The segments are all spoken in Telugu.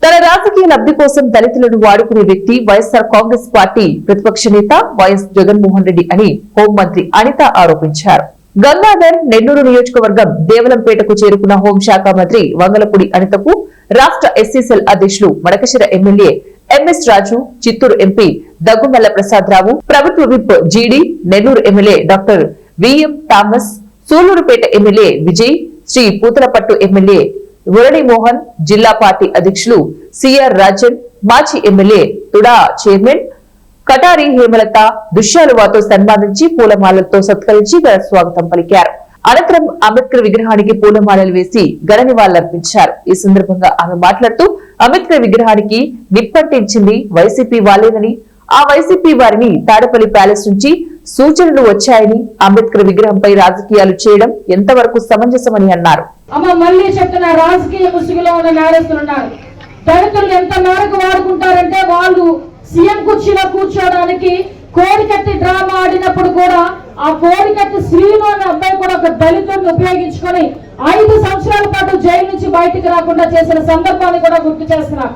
తన రాజకీయ లబ్ధి కోసం దళితులను వాడుకునే వ్యక్తి వైఎస్ఆర్ కాంగ్రెస్ పార్టీ ప్రతిపక్ష నేత వైఎస్ జగన్మోహన్ రెడ్డి అని హోంమంత్రి అనిత ఆరోపించారు. గంగాధర్ నెల్లూరు నియోజకవర్గం దేవలంపేటకు చేరుకున్న హోంశాఖ మంత్రి వంగలపూడి అనితకు రాష్ట్ర ఎస్సీసెల్ అధ్యక్షులు Madakasira MLA MS Raju, Chittoor MP Daggumalla Prasadarao, ప్రభుత్వ whip GD, Nellore MLA doctor VM Thomas, Sullurpeta MLA Vijay, Shri Puthalapattu MLA Muralimohan, జిల్లా పార్టీ అధ్యక్షులు సిఆర్ రాజన్, మాజీ MLA TUDA chairman Katari Hemalatha దుశ్యాలువాతో సన్మానించి పూలమాలలతో సత్కరించి ఘన స్వాగతం పలికారు. అనంతరం అంబేద్కర్ విగ్రహానికి పూలమాలలు వేసి ఘన నివాళులర్పించారు. ఈ సందర్భంగా ఆమె మాట్లాడుతూ అంబేద్కర్ విగ్రహానికి నిప్పంటించింది వైసీపీ వాలేనని, ఆ వైసీపీ వారిని తాడపల్లి ప్యాలెస్ నుంచి సూచనలు వచ్చాయని, అంబేద్కర్ విగ్రహంపై రాజకీయాలు చేయడం ఎంతవరకు సమంజసమని అన్నారు. మళ్ళీ చెప్తున్న రాజకీయ ముసుగులో ఉన్న నేరస్తులున్నారు. దళితులు ఎంత మేరకు వాడుకుంటారంటే వాళ్ళు సీఎం కుర్చీలో కూర్చోడానికి కోడికత్తి డ్రామా ఆడినప్పుడు కూడా ఆ కోడికత్తి శ్రీను అనే అబ్బాయి కూడా ఒక దళితుడిని ఉపయోగించుకొని 5 సంవత్సరాల పాటు జైలు నుంచి బయటికి రాకుండా చేసిన సందర్భాన్ని కూడా గుర్తు చేస్తున్నారు.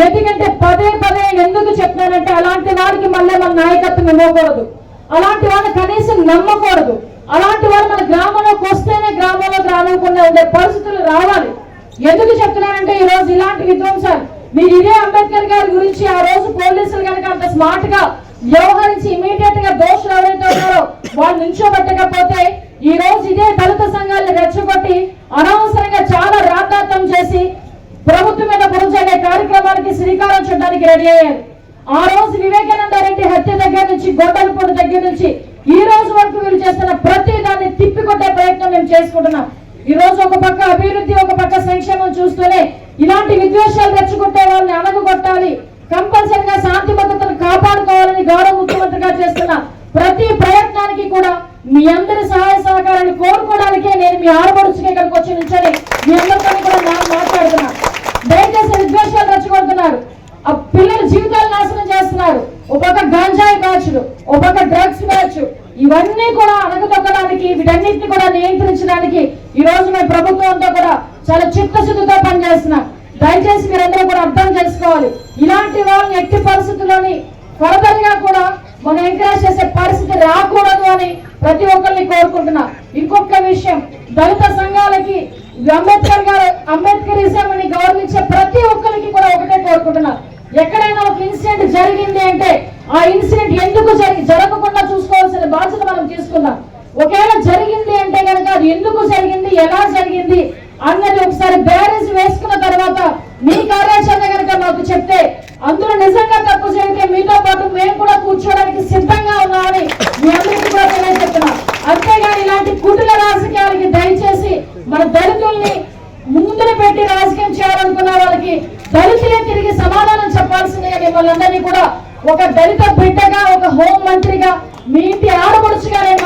ఎందుకంటే పదే పదే ఎందుకు చెప్తున్నానంటే అలాంటి వారికి మళ్ళీ మన నాయకత్వం ఇవ్వకూడదు, అలాంటి వాళ్ళని కనీసం నమ్మకూడదు, అలాంటి వాళ్ళు మన గ్రామంలోకి వస్తేనే గ్రామంలోకి రానివ్వకుండా ఉండే పరిస్థితులు రావాలి. ఎందుకు చెప్తున్నానంటే ఈ రోజు ఇలాంటి విధ్వంసాలు మీరు ఇదే అంబేద్కర్ గారి గురించి ఆ రోజు పోలీసులు కనుక అంత స్మార్ట్ గా వ్యవహరించి ఇమీడియట్ గా దోషులు ఎవరైతే ఉన్నారో వాళ్ళు నిల్చోబెట్టకపోతే ఈ రోజు ఇదే దళిత సంఘాలను రెచ్చగొట్టి అనవసరంగా చాలా రాద్ధాంతం చేసి ప్రభుత్వం మీద బురజనే కార్యక్రమానికి శ్రీకారం చుట్టడానికి రెడీ అయ్యారు. ఆ రోజు వివేకానంద రెడ్డి హత్య దగ్గర నుంచి గొడ్డలపూడి దగ్గర నుంచి ఈ రోజు వరకు వీళ్ళు చేస్తున్న ప్రతి దాన్ని తిప్పికొట్టే ప్రయత్నం మేము చేసుకుంటున్నాం. ఈ రోజు ఒక పక్క అభివృద్ధి, ఒక పక్క సంక్షేమం చూస్తూనే ఇలాంటి విద్వేషాలు రెచ్చగొట్టే వాళ్ళని అణగగొట్టాలి, కంపల్సరిగా శాంతి భద్రతను కాపాడుకోవాలని గౌరవ ముఖ్యమంత్రిగా చేస్తున్న ప్రతి ప్రయత్నానికి కూడా మీ అందరి సహాయ సహకారాన్ని కోరుకోవడానికే నేను మీ ఆడపడుచుకి ఇక్కడికి వచ్చి నిల్చొని మీ అందరితో కూడా మాట్లాడుతున్నా. దయచేసి విద్వేషాలు రెచ్చగొడుతున్నారు, ఆ పిల్లల జీవితాలు నాశనం చేస్తున్నారు. ఒక పక్క గంజాయి బ్యాచ్లు, ఒక పక్క డ్రగ్స్ బ్యాచ్, ఇవన్నీ కూడా అణగదొక్కడానికి వీటన్నిటిని కూడా నియంత్రించడానికి ఈ రోజు మేము ప్రభుత్వంతో కూడా చాలా చిత్తశుద్ధితో పనిచేస్తున్నాం. దయచేసి మీరందరూ కూడా అర్థం చేసుకోవాలి. ఇలాంటి వాళ్ళని ఎట్టి పరిస్థితుల్లోని ఫర్దర్ గా కూడా మనం ఎంకరేజ్ చేసే పరిస్థితి రాకూడదు అని ప్రతి ఒక్కరిని కోరుకుంటున్నా. ఇంకొక విషయం, దళిత సంఘాలకి అంబేద్కరిజం అని గౌరవించే ప్రతి ఒక్కరికి కూడా ఒకటే కోరుకుంటున్నా, ఎక్కడైనా ఒక ఇన్సిడెంట్ జరిగింది అంటే ఆ ఇన్సిడెంట్ ఎందుకు జరగకుండా చూసుకోవాల్సిన బాధ్యత మనం తీసుకుందాం. ఒకవేళ జరిగింది అంటే కనుక అది ఎందుకు జరిగింది, ఎలా జరిగింది అన్నది ఒకసారి బేరీజ్ వేసుకున్న తర్వాత మీ కార్యాచరణ కనుక మాకు చెప్తే అందులో నిజంగా తప్పు జరిగితే మీతో పాటు మేము కూడా కూర్చోడానికి సిద్ధంగా ఉన్నామని మీ అందరికీ కూడా తెలియజెప్తున్నాం. అంతేగాని ఇలాంటి కుటుంబ రాజకీయాలకి దయచేసి మన దళితుల్ని ముందున పెట్టి రాజకీయం చేయాలనుకున్న వాళ్ళకి దళితులే తిరిగి సమాధానం చెప్పాల్సిందిగా మిమ్మల్ని అందరినీ కూడా ఒక దళిత బిడ్డగా, ఒక హోం మంత్రిగా, మీ ఇంటి ఆడపడుచుగా